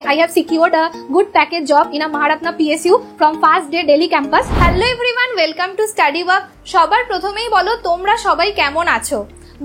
I have secured a good package job in a Maharatna PSU from first day Delhi campus. Hello everyone, welcome to Study Work. সবার প্রথমেই বলো তোমরা সবাই কেমন আছো?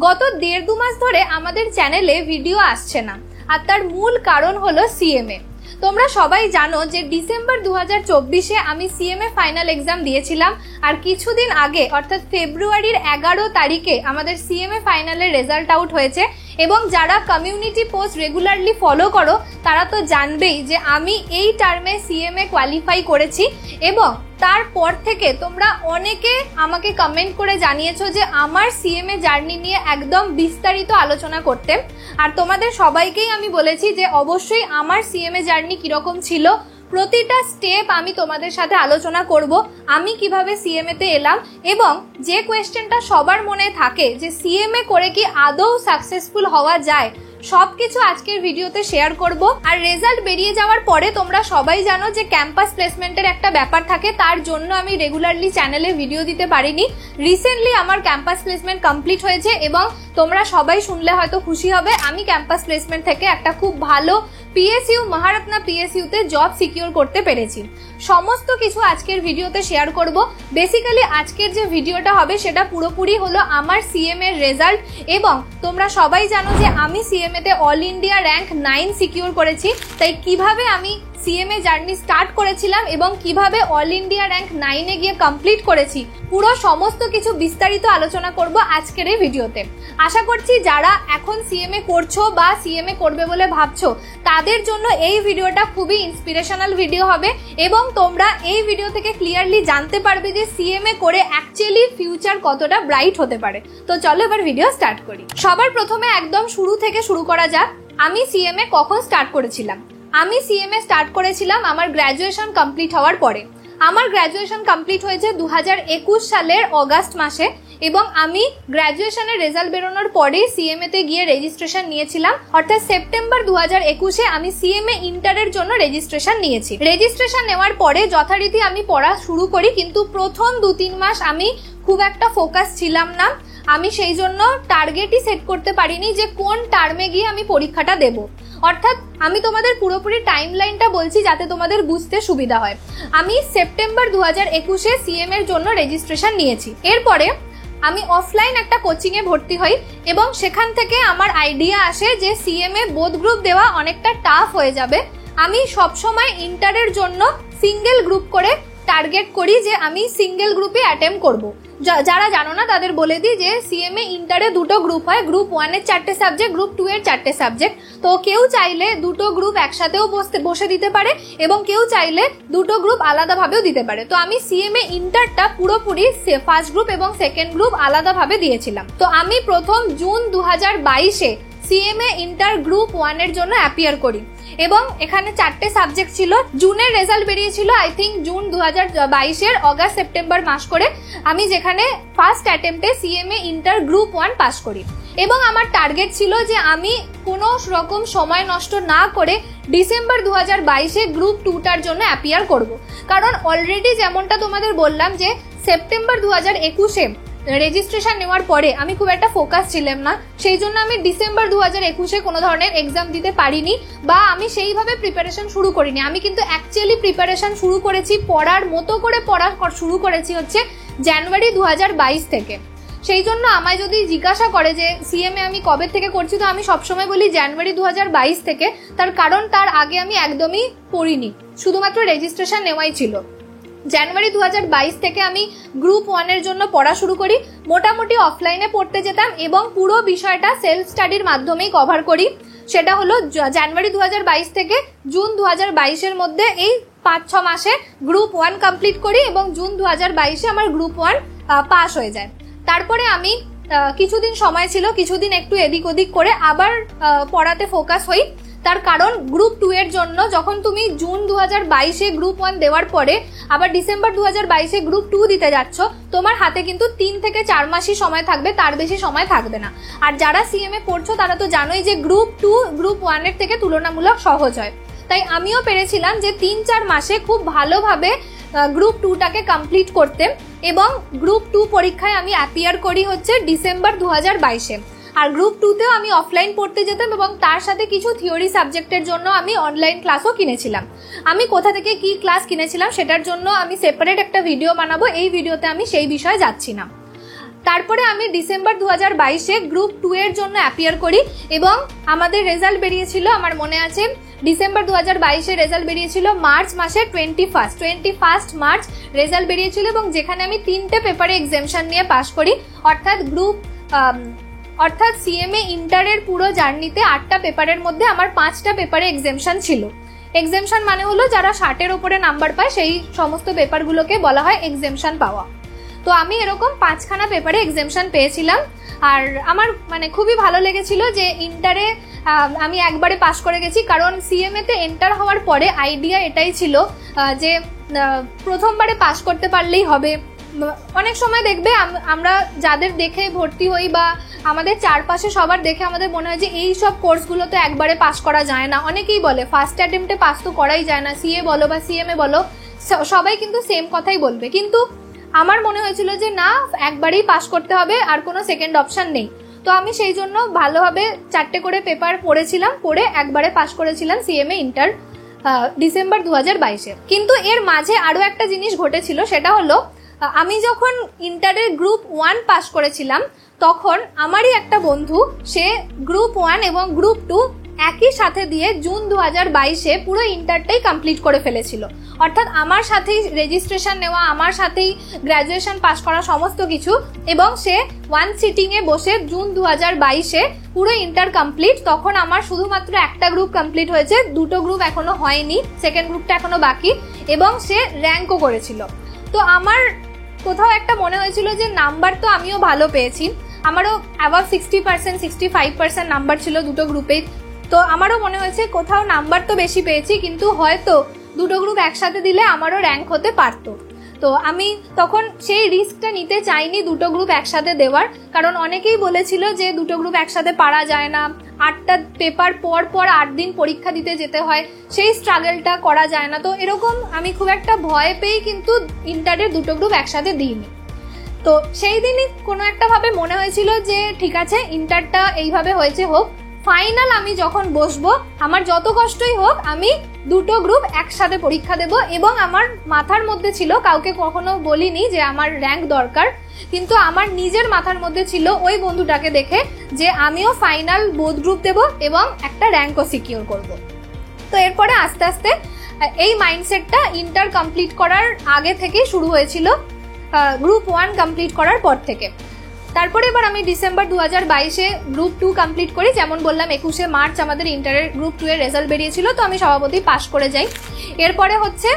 গত 1.5-2 মাস ধরে আমাদের চ্যানেলে ভিডিও আসছে না, আর তার মূল কারণ হলো সিএমএ। তোমরা সবাই জানো যে ডিসেম্বর 2024-এ আমি সিএমএ ফাইনাল এক্সাম দিয়েছিলাম, আর কিছুদিন আগে অর্থাৎ ফেব্রুয়ারির 11 তারিখে আমাদের সিএমএ ফাইনালের রেজাল্ট আউট হয়েছে। এবং যারা কমিউনিটি পোস্ট রেগুলারলি ফলো করো তারা তো জানবেই যে আমি এই টার্মে সিএমএ কোয়ালিফাই করেছি। এবং তারপর থেকে তোমরা অনেকে আমাকে কমেন্ট করে জানিয়েছো যে আমার সিএমএ জার্নি নিয়ে একদম বিস্তারিত আলোচনা করতে। আর তোমাদের সবাইকেই আমি বলেছি যে অবশ্যই আমার সিএমএ জার্নি কিরকম ছিল, প্রতিটা স্টেপ আমি তোমাদের সাথে আলোচনা করব, আমি কিভাবে সিএমএ তে এলাম, এবং যে কোয়েশ্চেনটা সবার মনে থাকে যে সিএমএ করে কি আদৌ সাকসেসফুল হওয়া যায়, সবকিছু আজকের ভিডিওতে শেয়ার করব। আর রেজাল্ট বেরিয়ে যাওয়ার পরে তোমরা সবাই জানো যে ক্যাম্পাস প্লেসমেন্টের একটা ব্যাপার থাকে, তার জন্য আমি রেগুলারলি চ্যানেলে ভিডিও দিতে পারিনি। রিসেন্টলি আমার ক্যাম্পাস প্লেসমেন্ট কমপ্লিট হয়েছে এবং তোমরা সবাই শুনলে হয়তো খুশি হবে, আমি ক্যাম্পাস প্লেসমেন্ট থেকে একটা খুব ভালো পিএসইউ মহারত্না পিএসইউতে জব সিকিউর করতে পেরেছি। সমস্ত কিছু আজকের ভিডিওতে শেয়ার করব। বেসিক্যালি আজকের যে ভিডিওটা হবে সেটা পুরোপুরি হলো আমার সিএমএ এর রেজাল্ট। এবং তোমরা সবাই জানো যে আমি সিএমএ তে অল ইন্ডিয়া র্যাঙ্ক 9 সিকিউর করেছি। তাই কিভাবে আমি সিএমএ জার্নি স্টার্ট করেছিলাম এবং কিভাবে অল ইন্ডিয়া র্যাঙ্ক 9-এ গিয়ে কমপ্লিট করেছি, পুরো সমস্ত কিছু বিস্তারিত আলোচনা করব আজকের এই ভিডিওতে। আশা করছি যারা এখন সিএমএ করছো বা সিএমএ করবে বলে ভাবছো তাদের জন্য এই ভিডিওটা খুবই ইন্সপিরেশনাল ভিডিও হবে এবং তোমরা এই ভিডিও থেকে ক্লিয়ারলি জানতে পারবে যে সিএমএ করে অ্যাকচুয়ালি ফিউচার কতটা ব্রাইট হতে পারে। তো চলো এবার ভিডিও স্টার্ট করি। সবার প্রথমে একদম শুরু থেকে শুরু করা যাক। আমি সিএমএ কখন স্টার্ট করেছিলাম? আমি সিএমএ স্টার্ট করেছিলাম আমার গ্র্যাজুয়েশন কমপ্লিট হওয়ার পরে। আমার গ্র্যাজুয়েশন কমপ্লিট হয়েছে 2021 সালের অগাস্ট মাসে এবং আমি গ্র্যাজুয়েশনের রেজাল্ট বেরোনোর পরে সিএমএ তে গিয়ে রেজিস্ট্রেশন নিয়েছিলাম। অর্থাৎ সেপ্টেম্বর 2021-এ আমি সিএমএ ইন্টারের জন্য রেজিস্ট্রেশন নিয়েছি। রেজিস্ট্রেশন নেওয়ার পরে যথারীতি আমি পড়া শুরু করি, কিন্তু প্রথম 2-3 মাস আমি খুব একটা ফোকাস ছিলাম না। আমি সেই জন্য টার্গেটই সেট করতে পারিনি যে কোন টার্মে গিয়ে আমি পরীক্ষাটা দেব। অর্থাৎ আমি তোমাদের পুরোপুরি টাইম লাইনটা বলছি যাতে তোমাদের বুঝতে সুবিধা হয়। আমি সেপ্টেম্বর 2021-এ সিএমএ এর জন্য রেজিস্ট্রেশন নিয়েছি। এরপরে আমি অফলাইন একটা কোচিং এ ভর্তি হই এবং সেখান থেকে আমার আইডিয়া আসে যে সিএমএ বোথ গ্রুপ দেওয়া অনেকটা টাফ হয়ে যাবে। আমি সবসময় ইন্টারের জন্য সিঙ্গেল গ্রুপ করে টার্গেট করি যে আমি সিঙ্গেল গ্রুপে অ্যাটেম্প করব। যারা জানো না তাদের বলে দিই যে সিএমএ ইন্টারে দুটো গ্রুপ হয়, গ্রুপ 1-এর 4টে সাবজেক্ট, গ্রুপ 2-এর 4টে সাবজেক্ট। তো কেউ চাইলে দুটো গ্রুপ একসাথেও বসে দিতে পারে এবং কেউ চাইলে দুটো গ্রুপ আলাদাভাবেও দিতে পারে। তো আমি সিএমএ ইন্টারটা পুরোপুরি ফার্স্ট গ্রুপ এবং সেকেন্ড গ্রুপ আলাদাভাবে দিয়েছিলাম। তো আমি প্রথম জুন 2022-এ সিএমএ ইন্টার গ্রুপ 1-এর জন্য অ্যাপিয়ার করি এবং এখানে 4টে সাবজেক্ট ছিল। জুনের রেজাল্ট বেরিয়েছিল আই থিঙ্ক জুন 2022-এর অগাস্ট সেপ্টেম্বর মাস করে, আমি যেখানে ফার্স্ট অ্যাটেম্পটে সিএমএ ইন্টার গ্রুপ 1 পাস করি। এবং আমার টার্গেট ছিল যে আমি কোনো রকম সময় নষ্ট না করে ডিসেম্বর 2022-এ গ্রুপ 2টার জন্য অ্যাপিয়ার করব। কারণ অলরেডি যেমনটা তোমাদের বললাম যে সেপ্টেম্বর 2021-এ রেজিস্ট্রেশন নেওয়ার পরে আমি খুব একটা ফোকাস ছিলাম না, সেই জন্য আমি ডিসেম্বর 2021-এ কোনো ধরনের এক্সাম দিতে পারিনি বা আমি সেইভাবে প্রিপারেশন শুরু করিনি। আমি কিন্তু অ্যাকচুয়ালি প্রিপারেশন শুরু করেছি, পড়ার মতো করে পড়া শুরু করেছি হচ্ছে জানুয়ারি 2022 থেকে। সেই জন্য আমায় যদি জিজ্ঞাসা করে যে সিএমএ আমি কবে থেকে করছি, তো আমি সবসময় বলি জানুয়ারি 2022 থেকে। তার কারণ তার আগে আমি একদমই পড়িনি, শুধুমাত্র রেজিস্ট্রেশন নেওয়াই ছিল। জানুয়ারি 2022 থেকে আমি গ্রুপ 1-এর জন্য পড়া শুরু করি। মোটামুটি অফলাইনে পড়তে যেতাম এবং পুরো বিষয়টা সেলফ স্টাডির মাধ্যমেই কভার করি। সেটা হলো জানুয়ারি 2022 থেকে জুন 2022-এর মধ্যে এই 5-6 মাসে গ্রুপ 1 কমপ্লিট করি এবং জুন 2022-এ আমার গ্রুপ 1 পাস হয়ে যায়। তারপরে আমি কিছুদিন সময় ছিল, কিছুদিন একটু এদিক ওদিক করে আবার পড়াতে ফোকাস হই। তার কারণ গ্রুপ 2-এর জন্য যখন তুমি জুন 2022-এ গ্রুপ 1 দেওয়ার পরে আবার ডিসেম্বর 2022-এ গ্রুপ 2 দিতে যাচ্ছ, তোমার হাতে কিন্তু 3 থেকে 4 মাসই সময় থাকবে, তার বেশি সময় থাকবে না। আর যারা সিএমএ পড়ছো তারা তো জানোই যে গ্রুপ 2 গ্রুপ 1-এর থেকে তুলনামূলক সহজ হয়। তাই আমিও পেরেছিলাম যে 3-4 মাসে খুব ভালোভাবে গ্রুপ 2টাকে কমপ্লিট করতে এবং গ্রুপ 2 পরীক্ষায় আমি অ্যাপিয়ার করি হচ্ছে ডিসেম্বর 2022-এ। আর গ্রুপ 2তেও আমি অফলাইন পড়তে যেতাম এবং তার সাথে কিছু থিওরি সাবজেক্টের জন্য আমি অনলাইন ক্লাসও কিনেছিলাম। আমি কোথা থেকে কি ক্লাস কিনেছিলাম সেটার জন্য আমি সেপারেট একটা ভিডিও বানাবো, এই ভিডিওতে আমি সেই বিষয়ে যাচ্ছি না। তারপরে আমি ডিসেম্বর 2022-এ গ্রুপ 2 এর জন্য অ্যাপিয়ার করি এবং আমাদের রেজাল্ট বেরিয়েছিল, আমার মনে আছে ডিসেম্বর 2022-এ রেজাল্ট বেরিয়েছিল মার্চ মাসের 21 মার্চ রেজাল্ট বেরিয়েছিল এবং যেখানে আমি 3টে পেপারে এক্সামশন নিয়ে পাশ করি। অর্থাৎ সিএমএ ইন্টারের পুরো জার্নিতে 8টা পেপারের মধ্যে আমার 5টা পেপারে এক্সামশন ছিল। এক্সামশন মানে হলো যারা 60-এর উপরে নাম্বার পায় সেই সমস্ত পেপারগুলোকে বলা হয় এক্সামশন পাওয়া। তো আমি এরকম 5খানা পেপারে এক্সামশন পেয়েছিলাম আর আমার মানে খুবই ভালো লেগেছিল যে ইন্টারে আমি একবারে পাশ করে গেছি, কারণ সিএমএতে এন্টার হওয়ার পরে আইডিয়া এটাই ছিল যে প্রথমবারে পাশ করতে পারলেই হবে। অনেক সময় দেখবে আমরা যাদের দেখে ভর্তি হই বা আমাদের চারপাশে সবার দেখে আমাদের মনে হয় যে এই সব কোর্সগুলোতে একবারে পাশ করা যায় না। অনেকেই বলে ফার্স্ট অ্যাটেম্পটে পাস তো করাই যায় না, সিএ বলো বা সিএমএ বলো সবাই কিন্তু সেম কথাই বলবে, কিন্তু আমার মনে হয়েছিল যে না, একবারেই পাস করতে হবে, আর কোনো সেকেন্ড অপশন নেই। তো আমি সেই জন্য ভালোভাবে 4টে করে পেপার পড়েছিলাম, পড়ে একবারে পাস করেছিলাম সিএমএ ইন্টার ডিসেম্বর 2022-এ। কিন্তু এর মাঝে আরো একটা জিনিস ঘটেছিল, সেটা হলো আমি যখন ইন্টারের গ্রুপ 1 পাস করেছিলাম তখন আমারই একটা বন্ধু, সে গ্রুপ 1 এবং গ্রুপ 2 একই সাথে দিয়ে জুন 2022-এ পুরো ইন্টারটাই কমপ্লিট করে ফেলেছিল। অর্থাৎ আমার সাথেই রেজিস্ট্রেশন নেওয়া, আমার সাথেই গ্র্যাজুয়েশন পাস করা সমস্ত কিছু, এবং সে 1 সিটিংয়ে বসে জুন 2022-এ পুরো ইন্টার কমপ্লিট। তখন আমার শুধুমাত্র একটা গ্রুপ কমপ্লিট হয়েছে, 2টো গ্রুপ এখনো হয়নি, সেকেন্ড গ্রুপটা এখনো বাকি, এবং সে র্যাঙ্কও করেছিল। তো আমার কোথাও একটা মনে হয়েছিল যে নাম্বার তো আমিও ভালো পেয়েছি, আমারও অ্যাবাভ 60% 65% নাম্বার ছিল 2টো গ্রুপেই। তো আমারও মনে হয়েছে কোথাও নাম্বার তো বেশি পেয়েছি, কিন্তু হয়তো 2টো গ্রুপ একসাথে দিলে আমারও র্যাঙ্ক হতে পারতো। তো আমি তখন সেই রিস্কটা নিতে চাইনি 2টো গ্রুপ একসাথে দেওয়ার, কারণ অনেকেই বলেছিল যে 2টো গ্রুপ একসাথে পারা যায় না, 8টা পেপার পর 8 দিন পরীক্ষা দিতে যেতে হয়, সেই স্ট্রাগলটা করা যায় না। তো এরকম আমি খুব একটা ভয় পেয়ে কিন্তু ইন্টারের 2টো গ্রুপ একসাথে দিইনি। তো সেই দিনই কোনো একটা ভাবে মনে হয়েছিল যে ঠিক আছে, ইন্টারটা এইভাবে হয়েছে হোক, ফাইনাল আমি যখন বসবো আমার যত কষ্টই হোক আমি 2টো গ্রুপ একসাথে পরীক্ষা দেব। এবং আমার মাথার মধ্যে ছিল, কাউকে কখনো বলিনি যে আমার র্যাঙ্ক দরকার, কিন্তু আমার নিজের মাথার মধ্যে ছিল ওই বন্ধুটাকে দেখে যে আমিও ফাইনাল বোথ গ্রুপ দেব এবং একটা র্যাঙ্কও সিকিউর করব। তো এরপরে আস্তে আস্তে এই মাইন্ডসেটটা ইন্টার কমপ্লিট করার আগে থেকেই শুরু হয়েছিল, গ্রুপ 1 কমপ্লিট করার পর থেকে। তারপরে এবার আমি ডিসেম্বর 2022-এ গ্রুপ 2 কমপ্লিট করি। যেমন বললাম 21শে মার্চ আমাদের ইন্টারের গ্রুপ 2 এর রেজাল্ট বেরিয়েছিল, তো আমি স্বভাবতই পাস করে যাই। এরপরে হচ্ছে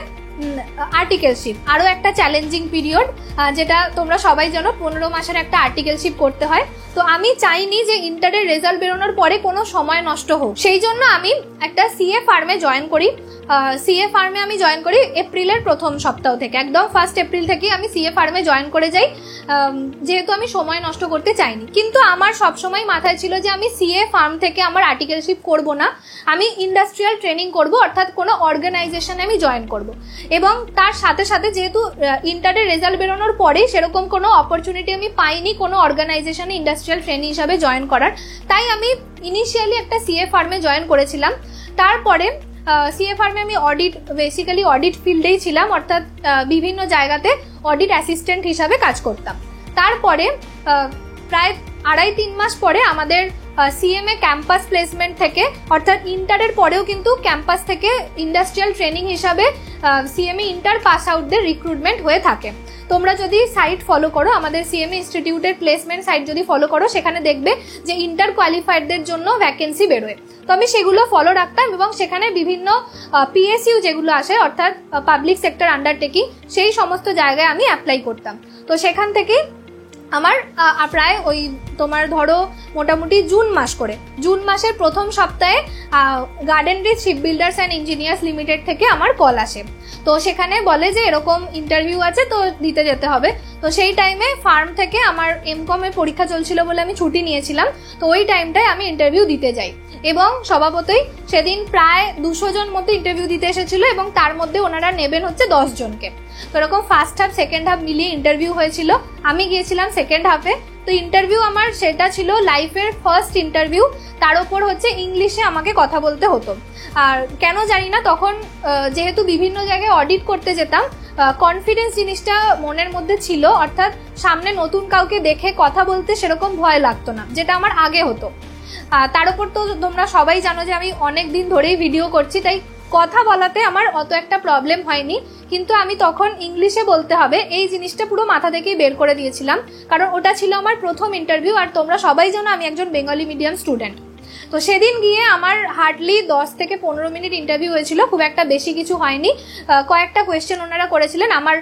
আর্টিকেলশিপ, আরও একটা চ্যালেঞ্জিং পিরিয়ড, যেটা তোমরা সবাই জানো 15 মাসের একটা আর্টিকেলশিপ করতে হয়। তো আমি চাইনি যে ইন্টারের রেজাল্ট বেরোনোর পরে কোনো সময় নষ্ট হোক, সেই জন্য আমি একটা সিএ ফার্মে জয়েন করি। সিএ ফার্মে আমি জয়েন করি এপ্রিলের প্রথম সপ্তাহ থেকে, একদম 1 এপ্রিল থেকে আমি সিএ ফার্মে জয়েন করে যাই, যেহেতু আমি সময় নষ্ট করতে চাইনি। কিন্তু আমার সবসময় মাথায় ছিল যে আমি সিএ ফার্ম থেকে আমার আর্টিকেলশিপ করব না, আমি ইন্ডাস্ট্রিয়াল ট্রেনিং করব, অর্থাৎ কোনো অর্গানাইজেশনে আমি জয়েন করব। এবং তার সাথে সাথে যেহেতু ইন্টারের রেজাল্ট বেরোনোর পরে সেরকম কোনো অপরচুনিটি আমি পাইনি কোনো অর্গানাইজেশনে ইন্ডাস্ট্রিয়াল ট্রেনিং হিসাবে জয়েন করার, তাই আমি ইনিশিয়ালি একটা সিএ ফার্মে জয়েন করেছিলাম। তারপরে সিএ ফার্মে আমি বেসিক্যালি অডিট ফিল্ডেই ছিলাম, অর্থাৎ বিভিন্ন জায়গাতে অডিট অ্যাসিস্ট্যান্ট হিসাবে কাজ করতাম। তারপরে প্রায় 2.5-3 মাস পরে আমাদের সিএমএ ক্যাম্পাস প্লেসমেন্ট থেকে, অর্থাৎ ইন্টারের পরেও কিন্তু ক্যাম্পাস থেকে ইন্ডাস্ট্রিয়াল ট্রেনিং হিসাবে সিএমএ ইন্টার পাস আউটদের রিক্রুটমেন্ট হয়ে থাকে। তোমরা যদি সাইট ফলো করো, আমাদের সিএমএ ইনস্টিটিউটের প্লেসমেন্ট সাইট যদি ফলো করো, সেখানে দেখবে যে ইন্টার কোয়ালিফাইডদের জন্য ভ্যাকেন্সি বেরোয়। তো আমি সেগুলো ফলো রাখতাম এবং সেখানে বিভিন্ন পিএসইউ যেগুলো আসে, অর্থাৎ পাবলিক সেক্টর আন্ডারটেকিং, সেই সমস্ত জায়গায় আমি অ্যাপ্লাই করতাম। তো সেখান থেকে আমার প্রায় ওই তোমার ধরো মোটামুটি জুন মাসের প্রথম সপ্তাহে garden reach shipbuilders and engineers limited থেকে আমার কল আসে। তো সেখানে বলে যে এরকম ইন্টারভিউ আছে, তো দিতে যেতে হবে। তো সেই টাইমে ফার্ম থেকে আমার এমকম এর পরীক্ষা চলছিল বলে আমি ছুটি নিয়েছিলাম, তো ওই টাইমটায় আমি ইন্টারভিউ দিতে যাই। এবং স্বভাবতই সেদিন প্রায় 200 জন মতো ইন্টারভিউ দিতে এসেছিল এবং তার মধ্যে ওনারা নেবেন হচ্ছে 10 জনকে। তো এরকম ফার্স্ট হাফ সেকেন্ড হাফ মিলিয়ে ইন্টারভিউ হয়েছিল। আমি গিয়েছিলাম সেকেন্ড হাফে। তো ইন্টারভিউ আমার সেটা ছিল লাইফের ফার্স্ট ইন্টারভিউ, তার উপর হচ্ছে ইংলিশে আমাকে কথা বলতে হতো। আর কেন জানি না তখন যেহেতু বিভিন্ন জায়গায় অডিট করতে যেতাম, কনফিডেন্স জিনিসটা মনের মধ্যে ছিল, অর্থাৎ সামনে নতুন কাউকে দেখে কথা বলতে সেরকম ভয় লাগতো না, যেটা আমার আগে হতো। তার উপর তো তোমরা সবাই জানো যে আমি অনেক দিন ধরেই ভিডিও করছি, তাই কথা বলাতে আমার অত একটা প্রবলেম হয়নি। কিন্তু আমি তখন ইংলিশে বলতে হবে এই জিনিসটা পুরো মাথা থেকেই বের করে দিয়েছিলাম, কারণ ওটা ছিল আমার প্রথম ইন্টারভিউ। আর তোমরা সবাই জানো আমি একজন বেঙ্গলি মিডিয়াম স্টুডেন্ট। তো সেদিন গিয়ে আমার হার্ডলি 10 থেকে 15 মিনিট ইন্টারভিউ হয়েছিল, খুব একটা বেশি কিছু হয়নি। কয়েকটা কোয়েশ্চেন ওনারা করেছিলেন আমার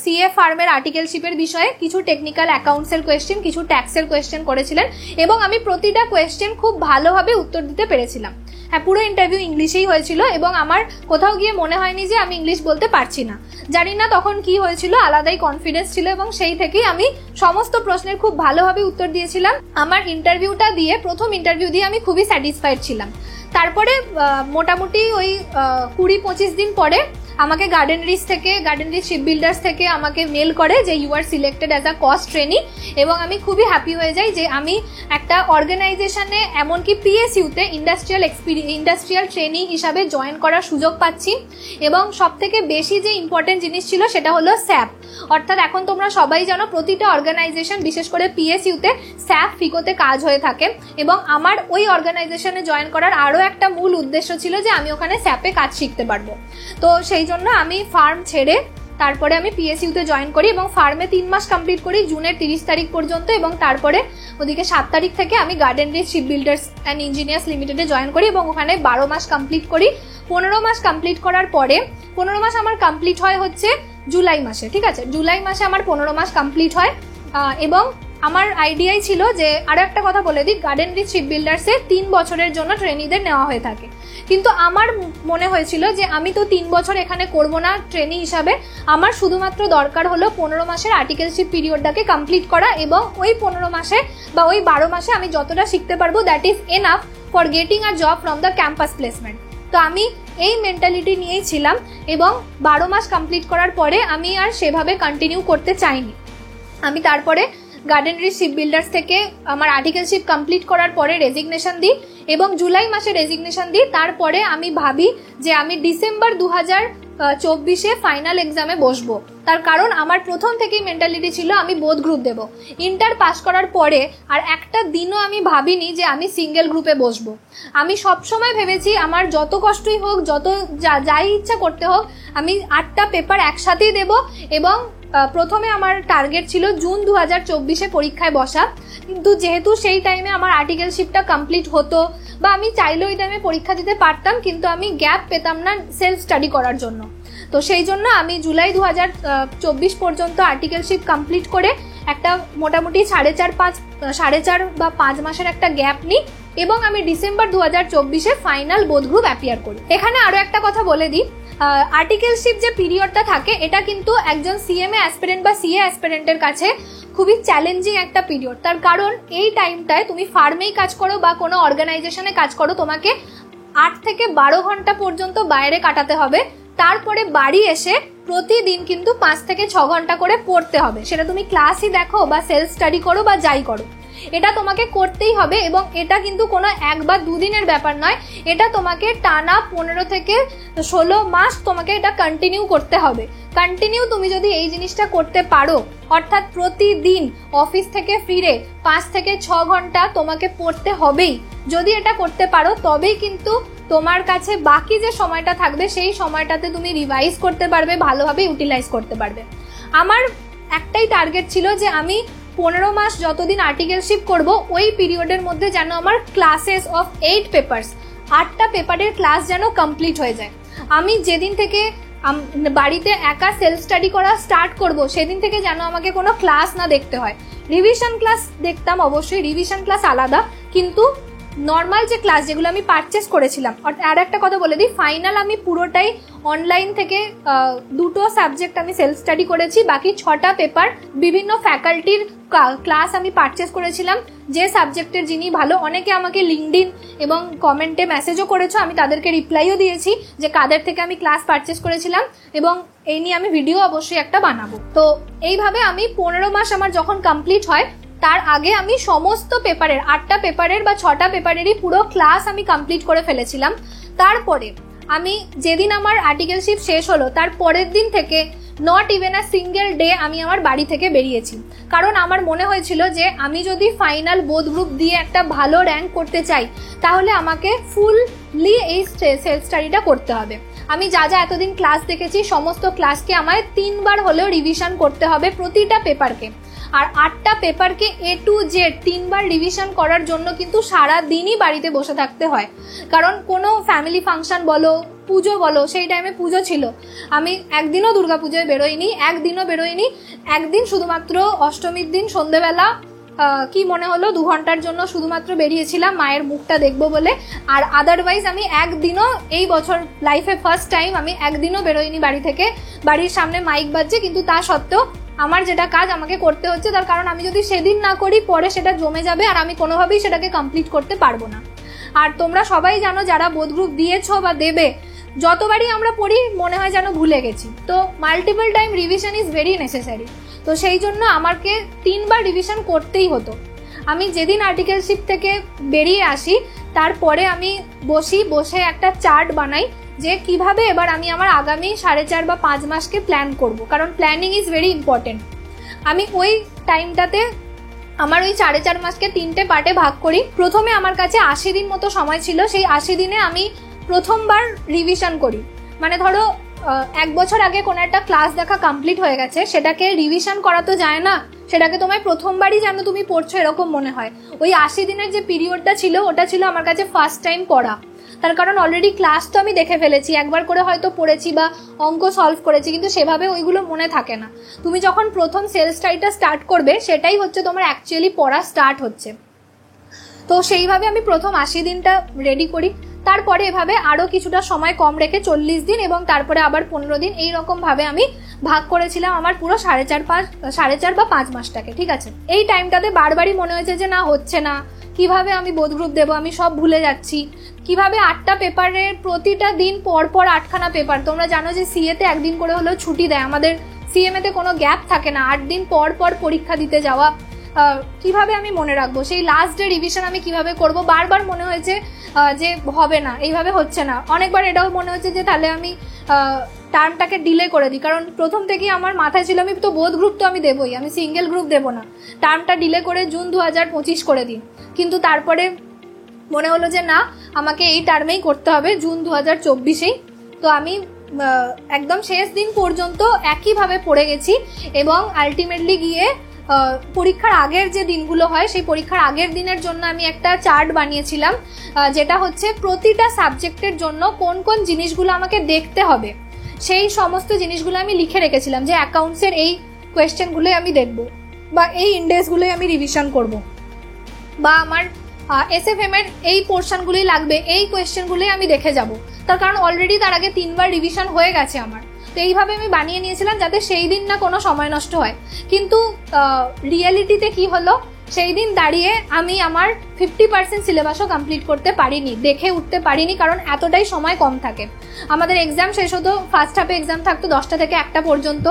সিএ ফার্মের আর্টিকেলশিপের বিষয়ে, কিছু টেকনিক্যাল অ্যাকাউন্টসের কোয়েশ্চেন, কিছু ট্যাক্সের কোয়েশ্চেন করেছিলেন, এবং আমি প্রতিটা কোয়েশ্চেন খুব ভালোভাবে উত্তর দিতে পেরেছিলাম। হ্যাঁ, পুরো ইন্টারভিউ ইংলিশেই হয়েছিল এবং আমার কোথাও গিয়ে মনে হয়নি যে আমি ইংলিশ বলতে পারছি না। জানি না তখন কি হয়েছিল, আলাদাই কনফিডেন্স ছিল এবং সেই থেকেই আমি সমস্ত প্রশ্নের খুব ভালোভাবে উত্তর দিয়েছিলাম। আমার ইন্টারভিউটা দিয়ে, প্রথম ইন্টারভিউ দিয়ে আমি খুবই স্যাটিসফাইড ছিলাম। তারপরে মোটামুটি ওই 20-25 দিন পরে আমাকে গার্ডেন রিচ শিপ বিল্ডার্স থেকে আমাকে মেল করে যে you are selected as a cost trainee, এবং আমি খুবই হ্যাপি হয়ে যাই যে আমি একটা অর্গানাইজেশনে, এমনকি পিএসইউতে ইন্ডাস্ট্রিয়াল ট্রেনি হিসাবে জয়েন করার সুযোগ পাচ্ছি। এবং সব থেকে বেশি যে ইম্পর্টেন্ট জিনিস ছিল সেটা হলো স্যাপ, অর্থাৎ এখন তোমরা সবাই জানো প্রতিটা অর্গানাইজেশন, বিশেষ করে পিএসইউতে স্যাপ ফিকোতে কাজ হয়ে থাকে, এবং আমার ওই অর্গানাইজেশনে জয়েন করার আরও একটা মূল উদ্দেশ্য ছিল যে আমি ওখানে স্যাপে কাজ শিখতে পারবো। তো সেই জন্য আমি ফার্ম ছেড়ে তারপরে আমি পিএসইউতে জয়েন করি এবং ফার্মে 3 মাস কমপ্লিট করি জুনের 30 তারিখ পর্যন্ত, এবং তারপরে ওদিকে 7 তারিখ থেকে আমি garden reach shipbuilders and engineers লিমিটেডে জয়েন করি এবং ওখানে 12 মাস কমপ্লিট করি। 15 মাস কমপ্লিট করার পরে, 15 মাস আমার কমপ্লিট হয় হচ্ছে জুলাই মাসে, ঠিক আছে, জুলাই মাসে আমার 15 মাস কমপ্লিট হয়। এবং আমার আইডিয়াই ছিল যে, আরো একটা কথা বলে দিই, গার্ডেন রিচ শিপ বিল্ডার্সে 3 বছরের জন্য ট্রেনিদের নেওয়া হয়ে থাকে, কিন্তু আমার মনে হয়েছিল যে আমি তো 3 বছর এখানে করব না ট্রেনি হিসাবে, আমার শুধুমাত্র দরকার হলো 15 মাসের আর্টিকেলশিপ পিরিয়ডটাকে কমপ্লিট করা, এবং ওই 15 মাসে বা ওই 12 মাসে আমি যতটা শিখতে পারবো that is enough for getting a job from the campus placement. তো আমি এই মেন্টালিটি নিয়েই ছিলাম, এবং 12 মাস কমপ্লিট করার পরে আমি আর সেভাবে কন্টিনিউ করতে চাইনি। আমি তারপরে গার্ডেন রিচ শিপ বিল্ডার্স থেকে আমার আর্টিকেলশিপ কমপ্লিট করার পরে রেজিগনেশন দিই, এবং জুলাই মাসে রেজিগনেশন দিই। তারপরে আমি ভাবি যে আমি ডিসেম্বর 2024-এ ফাইনাল এক্সামে বসবো, তার কারণ আমার প্রথম থেকেই মেন্টালিটি ছিল আমি বোথ গ্রুপ দেবো। ইন্টার পাস করার পরে আর একটা দিনও আমি ভাবিনি যে আমি সিঙ্গেল গ্রুপে বসবো। আমি সবসময় ভেবেছি আমার যত কষ্টই হোক, যত যাই ইচ্ছা করতে হোক, আমি 8টা পেপার একসাথেই দেবো, এবং প্রথমে আমার টার্গেট ছিল জুন 2024-এ পরীক্ষায় বসা, কিন্তু যেহেতু সেই টাইমে আমার আর্টিকেলশিপটা কমপ্লিট হতো, বা আমি চাইলেও ওই টাইমে পরীক্ষা দিতে পারতাম, কিন্তু আমি গ্যাপ পেতাম না সেলফ স্টাডি করার জন্য। তো সেই জন্য আমি জুলাই 2024 পর্যন্ত আর্টিকেলশিপ কমপ্লিট করে একটা মোটামুটি 4.5 বা 5 মাসের একটা গ্যাপ নিই, এবং আমি ডিসেম্বর 2024-এ ফাইনাল বোথ গ্রুপ অ্যাপিয়ার করি। এখানে আরো একটা কথা বলে দিই, আর্টিকেলশিপ যে পিরিয়ডটা থাকে এটা কিন্তু একজন সিএমএ অ্যাসপিরেন্ট বা সিএ অ্যাসপিরেন্টের কাছে খুবই চ্যালেঞ্জিং একটা পিরিয়ড। তার কারণ এই টাইমটায় তুমি ফার্মেই কাজ করো বা কোনো অর্গানাইজেশনে কাজ করো, তোমাকে 8 থেকে 12 ঘন্টা পর্যন্ত বাইরে কাটাতে হবে, তারপরে বাড়ি এসে প্রতিদিন কিন্তু 5 থেকে 6 ঘন্টা করে পড়তে হবে, সেটা তুমি ক্লাসই দেখো বা সেলফ স্টাডি করো বা যাই করো, এটা তোমাকে করতেই হবে। এবং এটা কিন্তু কোনো 1 বা 2 দিনের ব্যাপার নয়, এটা তোমাকে টানা 15 থেকে 16 মাস তোমাকে এটা কন্টিনিউ করতে হবে। কন্টিনিউ তুমি যদি এই জিনিসটা করতে পারো, অর্থাৎ প্রতিদিন অফিস থেকে ফিরে 5 থেকে 6 ঘন্টা তোমাকে পড়তে হবেই, যদি এটা করতে পারো তবেই কিন্তু তোমার কাছে বাকি যে সময়টা থাকবে সেই সময়টাতে তুমি রিভাইজ করতে পারবে, ভালোভাবে ইউটিলাইজ করতে পারবে। আমার একটাই টার্গেট ছিল যে আমি 15 মাস যতদিন আর্টিকেলশিপ করব, ওই পিরিয়ডের মধ্যে যেন আমার ক্লাসেস অফ 8 পেপার্স, 8টা পেপারের ক্লাস যেন কমপ্লিট হয়ে যায়। আমি যেদিন থেকে বাড়িতে একা সেলফ স্টাডি করা স্টার্ট করব, সেদিন থেকে যেন আমাকে কোনো ক্লাস না দেখতে হয়। রিভিশন ক্লাস দেখতাম অবশ্যই, রিভিশন ক্লাস আলাদা, কিন্তু নর্মাল যে ক্লাস যেগুলো আমি পারচেস করেছিলাম। আর একটা কথা বলে দিই, ফাইনাল আমি পুরোটাই অনলাইন থেকে 2টো সাবজেক্ট আমি সেলফ স্টাডি করেছি, বাকি 6টা পেপার বিভিন্ন ফ্যাকাল্টির ক্লাস আমি পারচেস করেছিলাম। যে সাবজেক্টের যিনি ভালো, অনেকে আমাকে লিঙ্কডইন এবং কমেন্টে মেসেজও করেছো, আমি তাদেরকে রিপ্লাইও দিয়েছি যে কাদের থেকে আমি ক্লাস পারচেস করেছিলাম, এবং এই নিয়ে আমি ভিডিও অবশ্যই একটা বানাবো। তো এইভাবে আমি 15 মাস আমার যখন কমপ্লিট হয়, তার আগে আমি সমস্ত পেপারের 8টা পেপারের বা 6টা পেপারেরই পুরো ক্লাস আমি কমপ্লিট করে ফেলেছিলাম। তারপরে আমি যেদিন আমার আর্টিকেলশিপ শেষ হলো তার পরের দিন থেকে not even a single day আমি আমার বাড়ি থেকে বেরিয়েছি, কারণ আমার মনে হয়েছিল যে আমি যদি ফাইনাল বোথ গ্রুপ দিয়ে একটা ভালো র্যাঙ্ক করতে চাই তাহলে আমাকে ফুললি এই সেলফ স্টাডিটা করতে হবে। আমি যা যা এতদিন ক্লাস দেখেছি সমস্ত ক্লাসকে আমায় 3বার হলেও রিভিশন করতে হবে প্রতিটা পেপারকে। আর 8টা পেপারকে A to Z 3বার রিভিশন করার জন্য কিন্তু সারা দিনই বাড়িতে বসে থাকতে হয়, কারণ কোনো ফ্যামিলি ফাংশন বলো, পুজো বলো, সেই টাইমে পুজো ছিল, আমি একদিনও দুর্গাপুজোয় বেরোইনি, একদিন শুধুমাত্র অষ্টমীর দিন সন্ধেবেলা কি মনে হলো 2 ঘন্টার জন্য শুধুমাত্র বেরিয়েছিলাম মায়ের মুখটা দেখবো বলে। আর আদারওয়াইজ আমি একদিনও এই বছর লাইফে ফার্স্ট টাইম আমি একদিনও বেরোইনি বাড়ি থেকে। বাড়ির সামনে মাইক বাজছে কিন্তু তা সত্ত্বেও আমার যেটা কাজ আমাকে করতে হচ্ছে, তার কারণ আমি যদি সেদিন না করি পরে সেটা জমে যাবে আর আমি কোনোভাবেই সেটাকে কমপ্লিট করতে পারবো না। আর তোমরা সবাই জানো যারা বোথ গ্রুপ দিয়েছো বা দেবে, যতবারই আমরা পড়ি মনে হয় যেন ভুলে গেছি। তো multiple time revision is very necessary. তো সেই জন্য আমাকে 3বার রিভিশন করতেই হতো। আমি যেদিন আর্টিকেলশিপ থেকে বেরিয়ে আসি তারপরে আমি বসে একটা চার্ট বানাই যে কিভাবে এবার আমি আমার আগামী 4.5 বা 5 মাসকে প্ল্যান করব, কারণ প্ল্যানিং ইজ ভেরি ইম্পর্টেন্ট। আমি ওই টাইমটাতে আমার ওই 4.5 মাসকে 3টে পার্টে ভাগ করি। প্রথমে আমার কাছে 80 দিন মতো সময় ছিল, সেই 80 দিনে আমি প্রথমবার রিভিশন করি। মানে ধরো 1 বছর আগে কোনো একটা ক্লাস দেখা কমপ্লিট হয়ে গেছে, সেটাকে রিভিশন করা তো যায় না, সেটাকে তোমায় প্রথমবারই যেন তুমি পড়ছো এরকম মনে হয়। ওই 80 দিনের যে পিরিয়ডটা ছিল ওটা ছিল আমার কাছে ফার্স্ট টাইম পড়া, তার কারণ অলরেডি ক্লাস তো আমি দেখে ফেলেছি, একবার করে হয়তো পড়েছি বা অঙ্ক সলভ করেছি, কিন্তু সেভাবে ওইগুলো মনে থাকে না। তুমি যখন প্রথম সেলফ স্টাডিটা স্টার্ট করবে সেটাই হচ্ছে তোমার অ্যাকচুয়ালি পড়া স্টার্ট হচ্ছে। তো সেইভাবে আমি প্রথম 80 দিনটা রেডি করি, তারপরে এভাবে আরও কিছুটা সময় কম রেখে 40 দিন এবং তারপরে আবার 15 দিন এইরকম ভাবে আমি ভাগ করেছিলাম আমার পুরো 4.5 বা 5 মাসটাকে। ঠিক আছে, এই টাইমটাতে বারবারই মনে হয়েছে যে না হচ্ছে না, কিভাবে আমি বোথ গ্রুপ দেবো, আমি সব ভুলে যাচ্ছি, কিভাবে 8টা পেপারের প্রতিটা দিন পর 8খানা পেপার। তোমরা জানো যে সিএতে একদিন করে হলেও ছুটি দেয়, আমাদের সিএমএতে কোনো গ্যাপ থাকে না, 8 দিন পর পরীক্ষা দিতে যাওয়া, কিভাবে আমি মনে রাখবো, সেই লাস্ট ডে রিভিশন আমি কিভাবে করব। বারবার মনে হয়েছে যে হবে না, এইভাবে হচ্ছে না। অনেকবার এটাও মনে হচ্ছে যে তাহলে আমি টার্মটাকে ডিলে করে দিই, কারণ প্রথম থেকেই আমার মাথায় ছিল আমি তো বোথ গ্রুপ তো আমি দেবই, আমি সিঙ্গেল গ্রুপ দেবো না, টার্মটা ডিলে করে জুন 2025 করে দিই। কিন্তু তারপরে মনে হলো যে না, আমাকে এই টার্মেই করতে হবে, জুন 2024-এই। তো আমি একদম শেষ দিন পর্যন্ত একইভাবে পড়ে গেছি এবং আলটিমেটলি গিয়ে পরীক্ষার আগের যে দিনগুলো হয় সেই পরীক্ষার আগের দিনের জন্য আমি একটা চার্ট বানিয়েছিলাম, যেটা হচ্ছে প্রতিটা সাবজেক্টের জন্য কোন কোন জিনিসগুলো আমাকে দেখতে হবে সেই সমস্ত জিনিসগুলো আমি লিখে রেখেছিলাম, যে অ্যাকাউন্টসের এই কোয়েশ্চেনগুলোই আমি দেখব বা এই ইন্ডেক্সগুলোই আমি রিভিশন করব, বা আমার এসএফএম এর এই পোর্শনগুলোই লাগবে, এই কোয়েশ্চেনগুলোই আমি দেখে যাব। তার কারণ অলরেডি তার আগে 3বার রিভিশন হয়ে গেছে আমার। তো এইভাবে আমি বানিয়ে নিয়েছিলাম যাতে সেই দিন না কোনো সময় নষ্ট হয়। কিন্তু রিয়েলিটিতে কি হলো, সেই দিন দাঁড়িয়ে আমি আমার 50% সিলেবাসও কমপ্লিট করতে পারিনি, দেখে উঠতে পারিনি, কারণ এতটাই সময় কম থাকে। আমাদের এক্সাম শেষ হতো, ফার্স্ট হাফে এক্সাম থাকতো 10টা থেকে 1টা পর্যন্ত,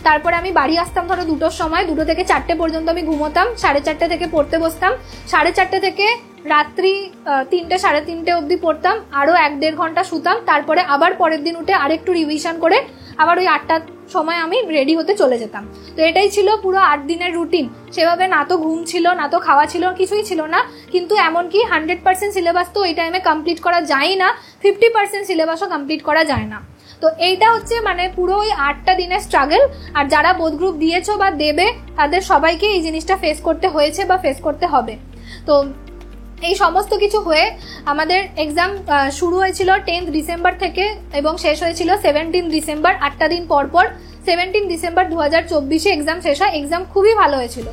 তারপরে আমি বাড়ি আসতাম ধরো 2টোর সময়, 2টো থেকে 4টে পর্যন্ত আমি ঘুমোতাম, 4:30 থেকে পড়তে বসতাম, 4:30 থেকে রাত্রি 3টে 3:30 অবধি পড়তাম, আরও 1-1.5 ঘন্টা শুতাম, তারপরে আবার পরের দিন উঠে আরেকটু রিভিশন করে আবার ওই 8টার সময় আমি রেডি হতে চলে যেতাম। তো এটাই ছিল পুরো 8 দিনের রুটিন। সেভাবে না তো ঘুম ছিল, না তো খাওয়া ছিল, কিছুই ছিল না। কিন্তু এমনকি 100% সিলেবাস তো ওই টাইমে কমপ্লিট করা যায় না, 50% সিলেবাসও কমপ্লিট করা যায় না। তো এইটা হচ্ছে মানে পুরো ওই 8টা দিনের স্ট্রাগল। আর যারা বোথ গ্রুপ দিয়েছো বা দেবে তাদের সবাইকে এই জিনিসটা ফেস করতে হয়েছে বা ফেস করতে হবে। তো এই সমস্ত কিছু হয়ে আমাদের এক্সাম শুরু হয়েছিল 10 ডিসেম্বর থেকে এবং শেষ হয়েছিল 17 ডিসেম্বর, 8টা দিন পর 17 ডিসেম্বর 2024 এক্সাম শেষ হয়। এক্সাম খুবই ভালো হয়েছিল,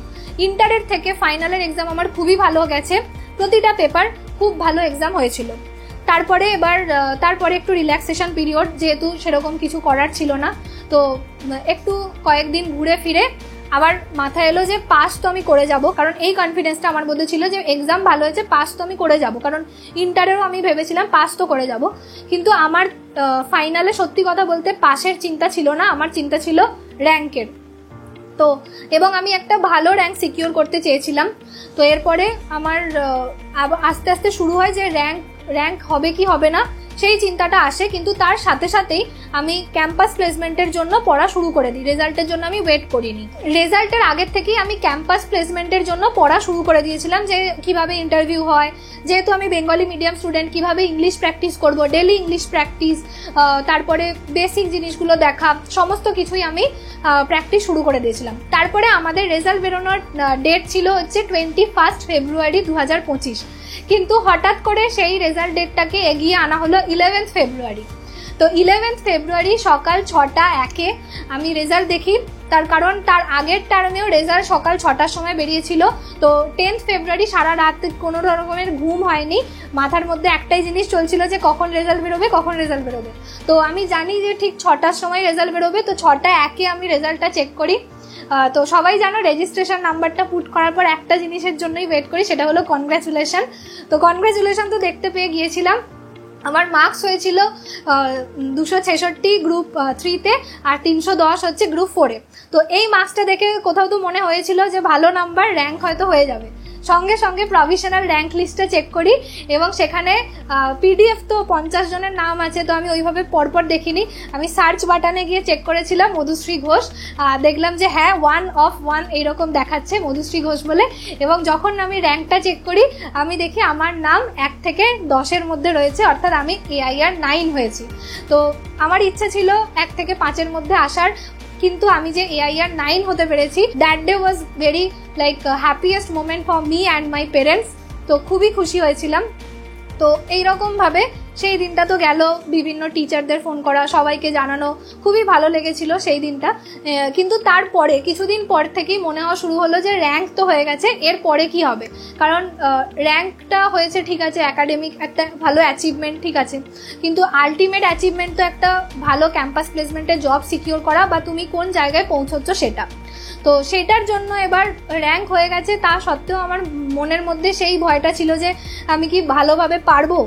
ইন্টারের থেকে ফাইনালের এক্সাম আমার খুবই ভালো গেছে, প্রতিটা পেপার খুব ভালো এক্সাম হয়েছিল। তারপরে একটু রিল্যাক্সেশন পিরিয়ড, যেহেতু সেরকম কিছু করার ছিল না, তো একটু কয়েকদিন ঘুরে ফিরে আবার মাথায় এলো যে পাস তো আমি করে যাব, কারণ এই কনফিডেন্সটা আমার মধ্যে ছিল যে এক্সাম ভালো হয়েছে, পাস তো আমি করে যাব, কারণ ইন্টারেও আমি ভেবেছিলাম পাস তো করে যাব। কিন্তু আমার ফাইনালে সত্যি কথা বলতে পাসের চিন্তা ছিল না, আমার চিন্তা ছিল র্যাঙ্কের। তো এবং আমি একটা ভালো র্যাঙ্ক সিকিউর করতে চেয়েছিলাম। তো এরপরে আমার আস্তে আস্তে শুরু হয় যে র্যাঙ্ক হবে কি হবে না সেই চিন্তাটা আসে, কিন্তু তার সাথে সাথেই আমি ক্যাম্পাস প্লেসমেন্টের জন্য পড়া শুরু করে দিই। রেজাল্টের জন্য আমি ওয়েট করিনি, রেজাল্টের আগের থেকেই আমি ক্যাম্পাস প্লেসমেন্টের জন্য পড়া শুরু করে দিয়েছিলাম, যে কিভাবে ইন্টারভিউ হয়, যেহেতু আমি বেঙ্গলি মিডিয়াম স্টুডেন্ট, কিভাবে ইংলিশ প্র্যাকটিস করব, ডেলি ইংলিশ প্র্যাকটিস, তারপরে বেসিক জিনিসগুলো দেখা, সমস্ত কিছুই আমি প্র্যাকটিস শুরু করে দিয়েছিলাম। তারপরে আমাদের রেজাল্ট বেরোনোর ডেট ছিল হচ্ছে 21 ফেব্রুয়ারি 2025, কিন্তু হঠাৎ করে সেই রেজাল্ট ডেটটাকে এগিয়ে আনা হলো 11 ফেব্রুয়ারি। তো 11 ফেব্রুয়ারি সকাল 6:01 আমি রেজাল্ট দেখি, তার কারণ তার আগের টার্মেও রেজাল্ট সকাল 6টার সময় বেরিয়েছিল। তো 10 ফেব্রুয়ারি সারা রাত কোনো রকমের ঘুম হয়নি, মাথার মধ্যে একটাই জিনিস চলছিল যে কখন রেজাল্ট বেরোবে। তো আমি জানি যে ঠিক 6টার সময় রেজাল্ট বেরোবে, তো 6:01 আমি রেজাল্টটা চেক করি। তো সবাই জানো রেজিস্ট্রেশন নাম্বারটা পুট করার পর একটা জিনিসের জন্যই ওয়েট করি, সেটা হলো কনগ্রাচুলেশন। তো কনগ্রাচুলেশন তো দেখতে পেয়ে গিয়েছিলাম। আমার মার্কস হয়েছিল 266 গ্রুপ 3-তে আর 310 হচ্ছে গ্রুপ 4-এ। তো এই মার্কসটা দেখে কোথাও তো মনে হয়েছিল যে ভালো নাম্বার, র্যাঙ্ক হয়তো হয়ে যাবে। সঙ্গে সঙ্গে প্রভিশনাল র্যাঙ্ক লিস্টটা চেক করি এবং সেখানে পিডিএফ তো 50 জনের নাম আছে, তো আমি ওইভাবে পরপর দেখিনি, আমি সার্চ বাটনে গিয়ে চেক করেছিলাম মধুশ্রী ঘোষ, দেখলাম যে হ্যাঁ 1 of 1 এইরকম দেখাচ্ছে মধুশ্রী ঘোষ বলে। এবং যখন আমি র্যাঙ্কটা চেক করি আমি দেখি আমার নাম 1 থেকে 10-এর মধ্যে রয়েছে, অর্থাৎ আমি AIR 9 হয়েছি। তো আমার ইচ্ছা ছিল 1 থেকে 5-এর মধ্যে আসার, কিন্তু আমি যে AIR 9 হতে পেরেছি, that day was very happiest moment for me and my parents. তো খুবই খুশি হয়েছিলাম। তো এইরকমভাবে সেই দিনটা তো গেল, বিভিন্ন টিচারদের ফোন করা, সবাইকে জানানো, খুবই ভালো লেগেছিল সেই দিনটা। কিন্তু তারপরে কিছুদিন পর থেকেই মনে হওয়া শুরু হলো যে র্যাঙ্ক তো হয়ে গেছে, এর পরে কি হবে? কারণ র্যাঙ্কটা হয়েছে ঠিক আছে, একাডেমিক একটা ভালো অ্যাচিভমেন্ট ঠিক আছে, কিন্তু আলটিমেট অ্যাচিভমেন্ট তো একটা ভালো ক্যাম্পাস প্লেসমেন্টে জব সিকিউর করা বা তুমি কোন জায়গায় পৌঁছচ্ছ সেটা। তো সেটার জন্য এবার র্যাঙ্ক হয়ে গেছে, তা সত্ত্বেও আমার মনের মধ্যে সেই ভয়টা ছিল যে আমি কি ভালোভাবে পারবো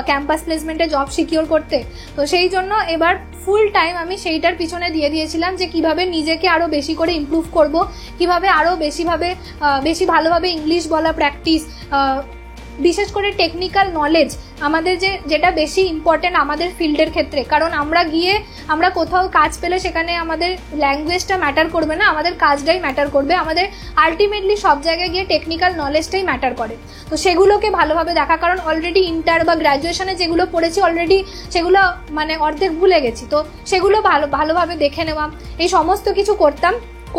ক্যাম্পাস প্লেসমেন্টে জব সিকিউর করতে। তো সেই জন্য এবার ফুল টাইম আমি সেইটার পিছনে দিয়ে দিয়েছিলাম যে কিভাবে নিজেকে আরও বেশি করে ইমপ্রুভ করব, কিভাবে আরও বেশি ভালোভাবে ইংলিশ বলা প্র্যাকটিস, বিশেষ করে টেকনিক্যাল নলেজ আমাদের যেটা বেশি ইম্পর্টেন্ট আমাদের ফিল্ডের ক্ষেত্রে। কারণ আমরা কোথাও কাজ পেলে সেখানে আমাদের ল্যাঙ্গুয়েজটা ম্যাটার করবে না, আমাদের কাজটাই ম্যাটার করবে, আমাদের আলটিমেটলি সব জায়গায় গিয়ে টেকনিক্যাল নলেজটাই ম্যাটার করে। তো সেগুলোকে ভালোভাবে দেখা, কারণ অলরেডি ইন্টার বা গ্র্যাজুয়েশনে যেগুলো পড়েছি অলরেডি সেগুলো মানে অর্ধেক ভুলে গেছি, তো সেগুলো ভালোভাবে দেখে নেওয়া, এই সমস্ত কিছু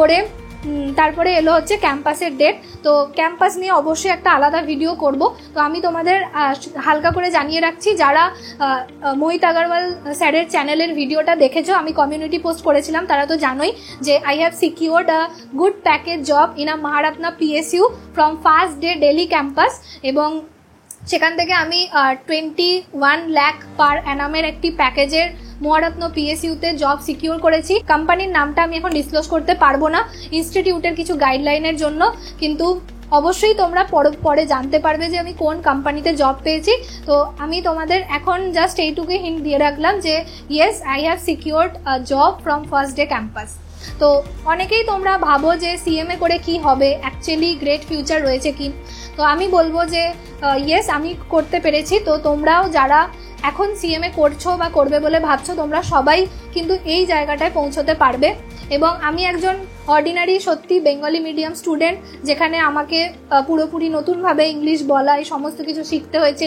করে তারপরে এলো হচ্ছে ক্যাম্পাসের ডেট। তো ক্যাম্পাস নিয়ে অবশ্যই একটা আলাদা ভিডিও করব। তো আমি তোমাদের হালকা করে জানিয়ে রাখছি, যারা মোহিত আগরওয়াল স্যারের চ্যানেলের ভিডিওটা দেখেছো, আমি কমিউনিটি পোস্ট করেছিলাম, তারা তো জানোই যে I have secured a good package job in a Maharatna PSU from first day daily campus, এবং সেখান থেকে আমি 21 লাখ পার অ্যানামের একটি প্যাকেজের মহারত্ন PSU-তে জব সিকিউর করেছি। কোম্পানির নামটা আমি এখন ডিসক্লোজ করতে পারবো না ইনস্টিটিউটের কিছু গাইডলাইনের জন্য, কিন্তু অবশ্যই তোমরা পরে জানতে পারবে যে আমি কোন কোম্পানিতে জব পেয়েছি। তো আমি তোমাদের এখন জাস্ট এইটুকুই হিন্ট দিয়ে রাখলাম যে yes I have secured a job from first day campus. তো অনেকেই তোমরা ভাবো যে CMA করে কি হবে, অ্যাকচুয়ালি গ্রেট ফিউচার রয়েছে কি? তো আমি বলবো যে ইয়েস আমি করতে পেরেছি। তো তোমরাও যারা এখন CMA করছো বা করবে বলে ভাবছো, তোমরা সবাই কিন্তু এই জায়গাটায় পৌঁছতে পারবে। এবং আমি একজন অর্ডিনারি সত্যি বেঙ্গলি মিডিয়াম স্টুডেন্ট, যেখানে আমাকে পুরোপুরি নতুনভাবে ইংলিশ বলা এই সমস্ত কিছু শিখতে হয়েছে,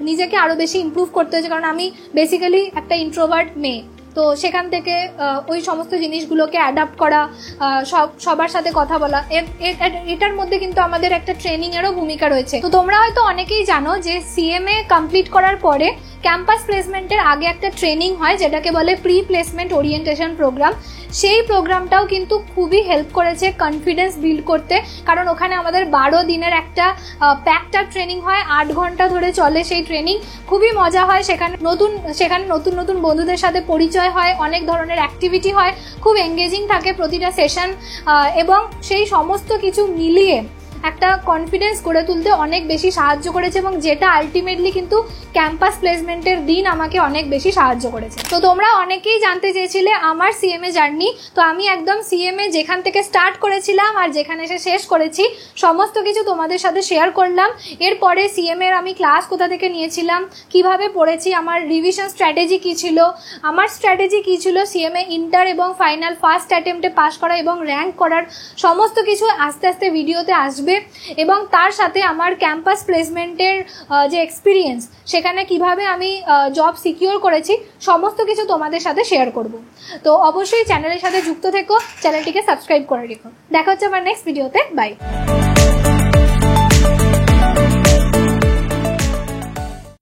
নিজেকে আরও বেশি ইমপ্রুভ করতে হয়েছে, কারণ আমি বেসিক্যালি একটা ইন্ট্রোভার্ট মেয়ে। তো সেখান থেকে ওই সমস্ত জিনিসগুলোকে অ্যাডাপ্ট করা, সবার সাথে কথা বলা, এটার মধ্যে কিন্তু আমাদের একটা ট্রেনিংয়েরও ভূমিকা রয়েছে। তো তোমরা হয়তো অনেকেই জানো যে CMA কমপ্লিট করার পরে ক্যাম্পাস প্লেসমেন্টের আগে একটা ট্রেনিং হয়, যেটাকে বলে প্রি প্লেসমেন্ট ওরিয়েন্টেশন প্রোগ্রাম। সেই প্রোগ্রামটাও কিন্তু খুবই হেল্প করেছে কনফিডেন্স বিল্ড করতে, কারণ ওখানে আমাদের 12 দিনের একটা প্যাকড ট্রেনিং হয়, 8 ঘন্টা ধরে চলে সেই ট্রেনিং, খুবই মজা হয়। সেখানে নতুন বন্ধুদের সাথে পরিচয় হয়, অনেক ধরনের অ্যাক্টিভিটি হয়, খুব এঙ্গেজিং থাকে প্রতিটা সেশন, এবং সেই সমস্ত কিছু মিলিয়ে একটা কনফিডেন্স গড়ে তুলতে অনেক বেশি সাহায্য করেছে, এবং যেটা আলটিমেটলি কিন্তু ক্যাম্পাস প্লেসমেন্টের দিন আমাকে অনেক বেশি সাহায্য করেছে। তো তোমরা অনেকেই জানতে চেয়েছিলে আমার সিএমএ জার্নি। তো আমি একদম সিএমএ যেখান থেকে স্টার্ট করেছিলাম আর যেখানে এসে শেষ করেছি সমস্ত কিছু তোমাদের সাথে শেয়ার করলাম। এরপরে সিএমএ এর আমি ক্লাস কোথা থেকে নিয়েছিলাম, কিভাবে পড়েছি, আমার রিভিশন স্ট্র্যাটেজি কী ছিল, আমার স্ট্র্যাটেজি কী ছিল সিএমএ ইন্টার এবং ফাইনাল ফার্স্ট অ্যাটেম্পটে পাস করা এবং র্যাঙ্ক করার, সমস্ত কিছু আস্তে আস্তে ভিডিওতে আসবে। এবং তার সাথে আমার ক্যাম্পাস প্লেসমেন্টের যে এক্সপিরিয়েন্স, সেখানে কিভাবে আমি জব সিকিউর করেছি, সমস্ত কিছু তোমাদের সাথে শেয়ার করব। তো অবশ্যই চ্যানেলের সাথে যুক্ত থেকো, চ্যানেলটিকে সাবস্ক্রাইব করে রেখো। দেখা হচ্ছে আমার নেক্সট ভিডিওতে। বাই।